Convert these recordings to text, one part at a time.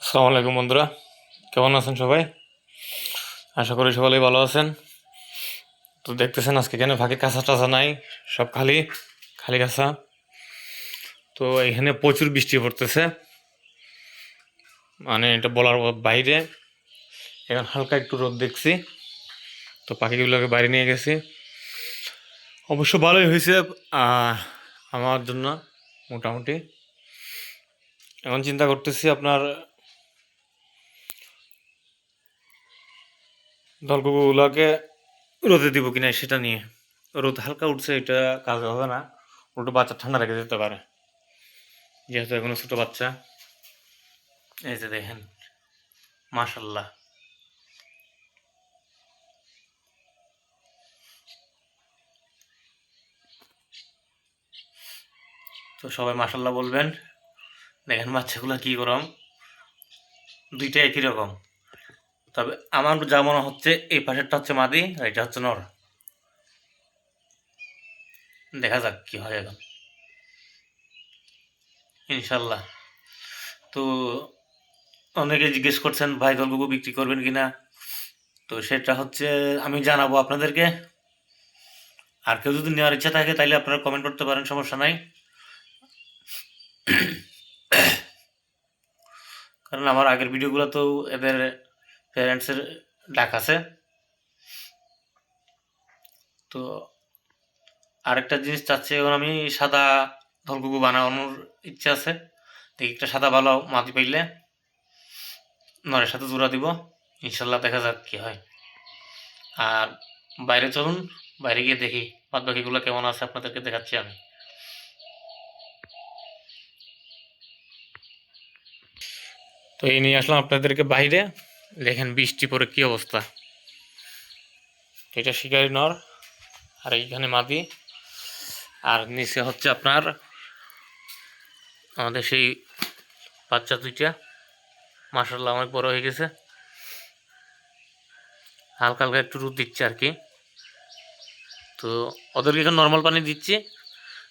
আসসালামু আলাইকুম বন্ধুরা, কেমন আছেন সবাই? আশা করি সকলেই ভালো আছেন। তো দেখতেছেন আজকে এখানে ফাঁকে কাঁচা টাচা নাই, সব খালি খালি কাঁচা। তো এখানে প্রচুর বৃষ্টি পড়তেছে, মানে এটা বলার বাইরে। এখন হালকা একটু রোদ দেখছি, তো পাখিগুলোকে বাইরে নিয়ে গেছি। অবশ্য ভালোই হয়েছে আমার জন্য মোটামুটি। এখন চিন্তা করতেছি আপনার দলগুলোকে রোদে দিব কিনা সেটা নিয়ে। রোদ হালকা উঠছে, এটা কাজ হবে না, উল্টো বাচ্চা ঠান্ডা রেখে যেতে পারে, যেহেতু এখনো ছোট বাচ্চা। এই যে দেখেন, মাশাল্লাহ। তো সবাই মাশাল্লাহ বলবেন। দেখেন বাচ্চাগুলো কি গরম, দুইটা একই রকম। তবে আমার যা মনে হচ্ছে এই পাশেরটা হচ্ছে মাদি আর এটা হচ্ছে নর। দেখা যাক কি হয় এখন, ইনশাল্লাহ। তো অনেকে জিজ্ঞেস করছেন ভাই দলগুলো বিক্রি করবেন কিনা, তো সেটা হচ্ছে আমি জানাবো আপনাদেরকে। আর কেউ যদি নেওয়ার ইচ্ছা থাকে তাহলে আপনারা কমেন্ট করতে পারেন, সমস্যা নাই। কারণ আমার আগের ভিডিওগুলো তো এদের প্যারেন্টসের ডাক আছে। তো আরেকটা জিনিস চাচ্ছি, এখন আমি সাদা ধলকুকু বানানোর ইচ্ছা আছে। দেখি একটা সাদা ভালো মাটি পাইলে নরের সাথে জোড়া দিব, ইনশাল্লাহ। দেখা যাক কি হয়। আর বাইরে চলুন, বাইরে গিয়ে দেখি বাদ বাকিগুলো কেমন আছে, আপনাদেরকে দেখাচ্ছি আমি। তো এই নিয়ে আসলাম আপনাদেরকে বাইরে। দেখেন বৃষ্টি পরে কি অবস্থা। এটা শিকারি নর, আর এইখানে মাদি, আর নিচে হচ্ছে আপনার আমাদের সেই বাচ্চা দুইটা। মাশাআল্লাহ অনেক বড় হয়ে গেছে, হালকা হালকা একটু রোদ দিচ্ছে আর কি। তো ওদেরকে এখন নর্মাল পানি দিচ্ছি,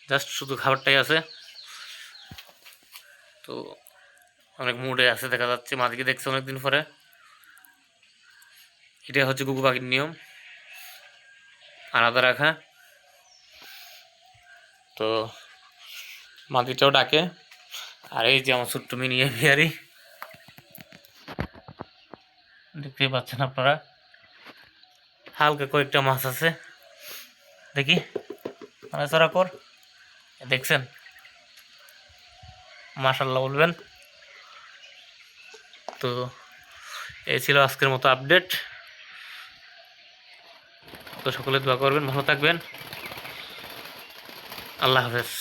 জাস্ট শুধু খাবারটাই আছে। তো অনেক মুডে আছে দেখা যাচ্ছে, মাদিকে দেখছে অনেকদিন পরে। এটা হচ্ছে গুগু পাখির নিয়ম, আলাদা রাখা। তো মাদিটাও ডাকে। আর এই যে আমার ছোট্ট মিনি এভিয়ারি, দেখতেই পাচ্ছেন আপনারা। হালকা কয়েকটা মাছ আছে, দেখি চড়া কর, দেখছেন? মাশাল্লাহ বলবেন। তো এই ছিল আজকের মতো আপডেট। তো সকলে দোয়া করবেন, ভালো থাকবেন। আল্লাহ হাফেজ।